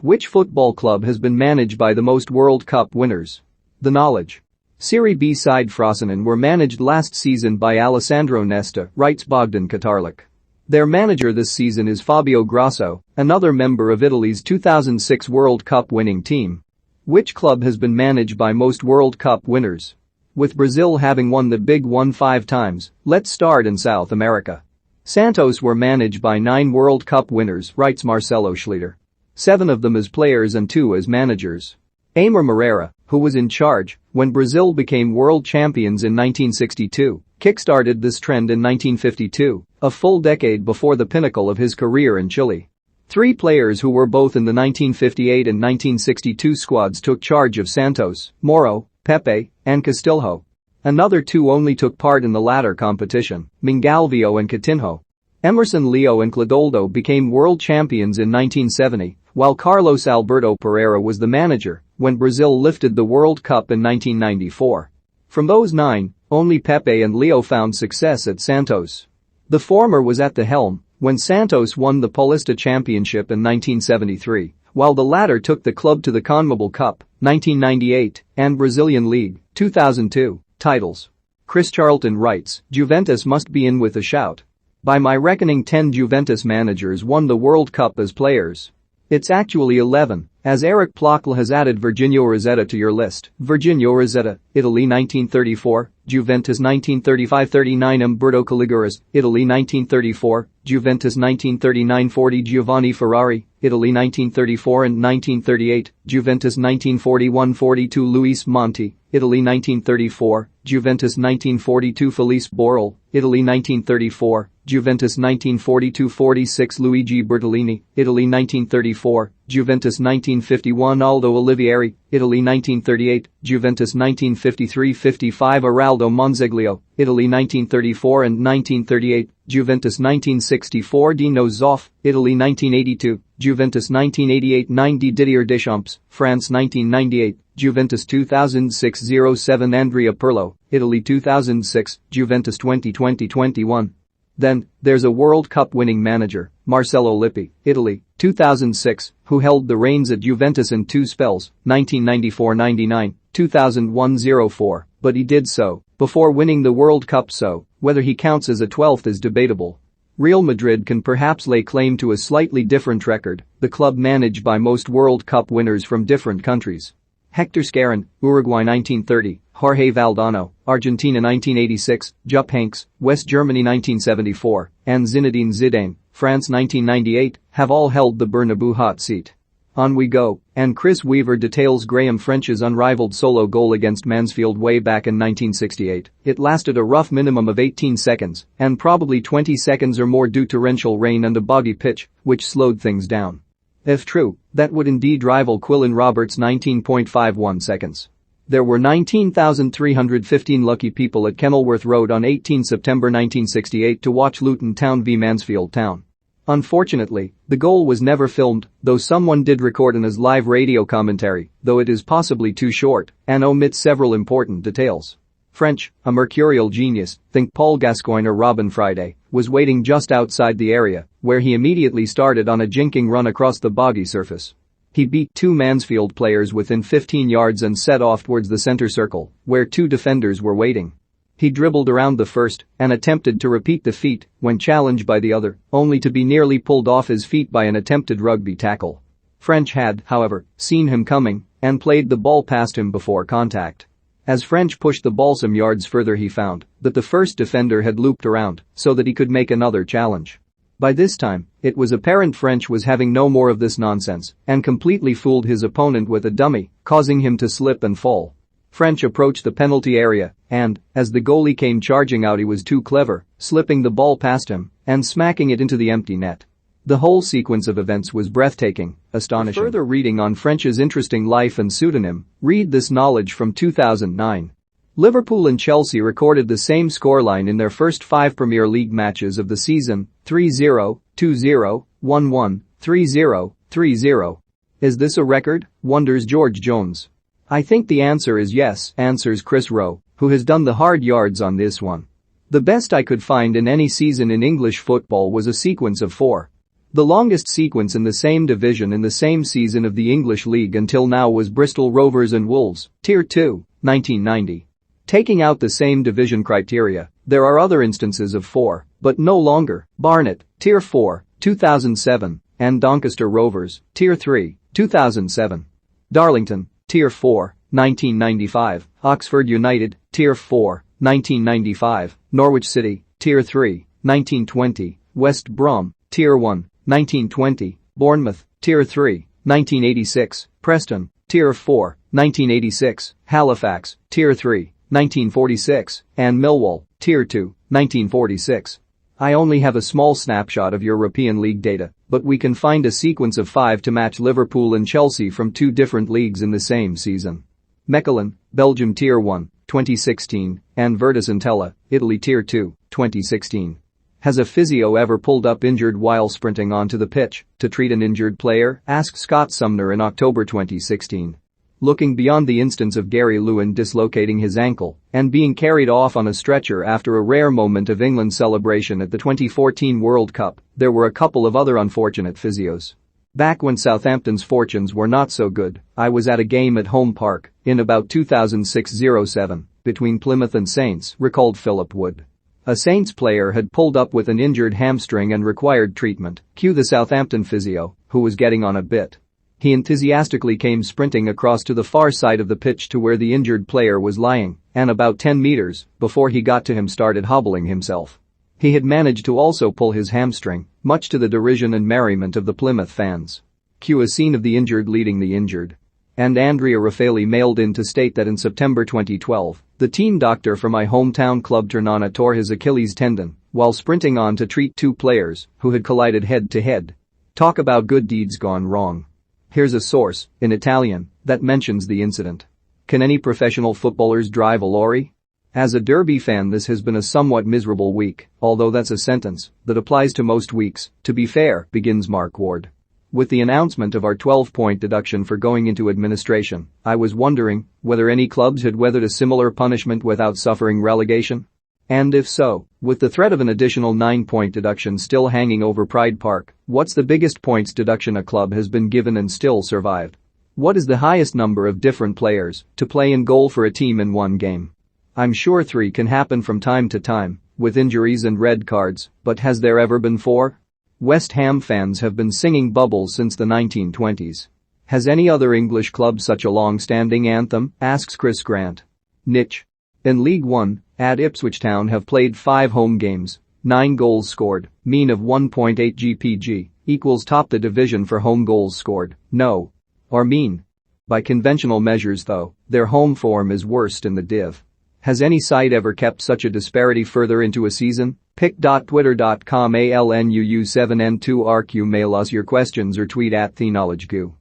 Which football club has been managed by the most World Cup winners? The knowledge. Serie B side Frosinone were managed last season by Alessandro Nesta, writes Bogdan Katarlik. Their manager this season is Fabio Grosso, another member of Italy's 2006 World Cup winning team. Which club has been managed by most World Cup winners? With Brazil having won the big one 5 times, let's start in South America. Santos were managed by 9 World Cup winners, writes Marcelo Schleter. 7 of them as players and 2 as managers. Aimar Moreira, who was in charge when Brazil became world champions in 1962, kick-started this trend in 1952, a full decade before the pinnacle of his career in Chile. 3 players who were both in the 1958 and 1962 squads took charge of Santos: Moro, Pepe, and Castilho. Another 2 only took part in the latter competition: Mangalvio and Coutinho. Emerson Leo and Clodoldo became world champions in 1970, while Carlos Alberto Pereira was the manager when Brazil lifted the World Cup in 1994. From those 9, only Pepe and Leo found success at Santos. The former was at the helm when Santos won the Paulista Championship in 1973, while the latter took the club to the CONMEBOL Cup, 1998, and Brazilian League, 2002, titles. Chris Charlton writes, Juventus must be in with a shout. By my reckoning 10 Juventus managers won the World Cup as players. It's actually 11, as Eric Plockl has added Virginio Rosetta to your list. Virginio Rosetta, Italy 1934, Juventus 1935-39. Umberto Caligaris, Italy 1934, Juventus 1939-40. Giovanni Ferrari, Italy 1934 and 1938, Juventus 1941-42. Luis Monti, Italy 1934, Juventus 1942. Felice Borrell, Italy 1934, Juventus 1942-46. Luigi Bertolini, Italy 1934, Juventus 1951. Aldo Olivieri, Italy 1938, Juventus 1953-55. Araldo Monzeglio, Italy 1934 and 1938, Juventus 1964. Dino Zoff, Italy 1982, Juventus 1988-90. Didier Deschamps, France 1998, Juventus 2006-07. Andrea Pirlo, Italy 2006, Juventus 2020-21. Then, there's a World Cup winning manager, Marcello Lippi, Italy, 2006, who held the reins at Juventus in 2 spells, 1994-99, 2001-04, but he did so before winning the World Cup, so whether he counts as a 12th is debatable. Real Madrid can perhaps lay claim to a slightly different record, the club managed by most World Cup winners from different countries. Hector Scarron, Uruguay 1930, Jorge Valdano, Argentina 1986, Jupp Heynckes, West Germany 1974, and Zinedine Zidane, France 1998, have all held the Bernabeu hot seat. On we go, and Chris Weaver details Graham French's unrivaled solo goal against Mansfield way back in 1968. It lasted a rough minimum of 18 seconds, and probably 20 seconds or more due to torrential rain and a boggy pitch, which slowed things down. If true, that would indeed rival Quillan Roberts' 19.51 seconds. There were 19,315 lucky people at Kenilworth Road on 18 September 1968 to watch Luton Town v Mansfield Town. Unfortunately, the goal was never filmed, though someone did record an as live radio commentary, though it is possibly too short and omits several important details. French, a mercurial genius, think Paul Gascoigne or Robin Friday, was waiting just outside the area, where he immediately started on a jinking run across the boggy surface. He beat 2 Mansfield players within 15 yards and set off towards the center circle, where 2 defenders were waiting. He dribbled around the first and attempted to repeat the feat when challenged by the other, only to be nearly pulled off his feet by an attempted rugby tackle. French had, however, seen him coming and played the ball past him before contact. As French pushed the ball some yards further, he found that the first defender had looped around so that he could make another challenge. By this time, it was apparent French was having no more of this nonsense and completely fooled his opponent with a dummy, causing him to slip and fall. French approached the penalty area and, as the goalie came charging out, he was too clever, slipping the ball past him and smacking it into the empty net. The whole sequence of events was breathtaking, astonishing. For further reading on French's interesting life and pseudonym, read this knowledge from 2009. Liverpool and Chelsea recorded the same scoreline in their first 5 Premier League matches of the season: 3-0, 2-0, 1-1, 3-0, 3-0. Is this a record? Wonders George Jones. I think the answer is yes, answers Chris Rowe, who has done the hard yards on this one. The best I could find in any season in English football was a sequence of 4. The longest sequence in the same division in the same season of the English League until now was Bristol Rovers and Wolves, Tier 2, 1990. Taking out the same division criteria, there are other instances of 4, but no longer, Barnet, Tier 4, 2007, and Doncaster Rovers, Tier 3, 2007. Darlington, Tier 4, 1995, Oxford United, Tier 4, 1995, Norwich City, Tier 3, 1920, West Brom, Tier 1, 1920, Bournemouth, Tier 3, 1986, Preston, Tier 4, 1986, Halifax, Tier 3, 1946, and Millwall, Tier 2, 1946. I only have a small snapshot of European League data, but we can find a sequence of 5 to match Liverpool and Chelsea from 2 different leagues in the same season. Mechelen, Belgium Tier 1, 2016, and Virtus Entella, Italy Tier 2, 2016. Has a physio ever pulled up injured while sprinting onto the pitch to treat an injured player? Asked Scott Sumner in October 2016. Looking beyond the instance of Gary Lewin dislocating his ankle and being carried off on a stretcher after a rare moment of England's celebration at the 2014 World Cup, there were a couple of other unfortunate physios. Back when Southampton's fortunes were not so good, I was at a game at Home Park in about 2006-07 between Plymouth and Saints, recalled Philip Wood. A Saints player had pulled up with an injured hamstring and required treatment, cue the Southampton physio, who was getting on a bit. He enthusiastically came sprinting across to the far side of the pitch to where the injured player was lying, and about 10 meters before he got to him started hobbling himself. He had managed to also pull his hamstring, much to the derision and merriment of the Plymouth fans. Cue a scene of the injured leading the injured. And Andrea Raffaele mailed in to state that in September 2012, the team doctor for my hometown club Ternana tore his Achilles tendon while sprinting on to treat 2 players who had collided head-to-head. Talk about good deeds gone wrong. Here's a source, in Italian, that mentions the incident. Can any professional footballers drive a lorry? As a Derby fan, this has been a somewhat miserable week, although that's a sentence that applies to most weeks, to be fair, begins Mark Ward. With the announcement of our 12-point deduction for going into administration, I was wondering whether any clubs had weathered a similar punishment without suffering relegation. And if so, with the threat of an additional 9-point deduction still hanging over Pride Park, what's the biggest points deduction a club has been given and still survived? What is the highest number of different players to play in goal for a team in one game? I'm sure 3 can happen from time to time, with injuries and red cards, but has there ever been 4? West Ham fans have been singing Bubbles since the 1920s. Has any other English club such a long-standing anthem? Asks Chris Grant. Niche. In League One, at Ipswich Town have played 5 home games, 9 goals scored, mean of 1.8 GPG, equals top the division for home goals scored, no. Or mean. By conventional measures though, their home form is worst in the Div. Has any side ever kept such a disparity further into a season? pic.twitter.com ALNUU7N2RQ. Mail us your questions or tweet @TheKnowledgeGoo.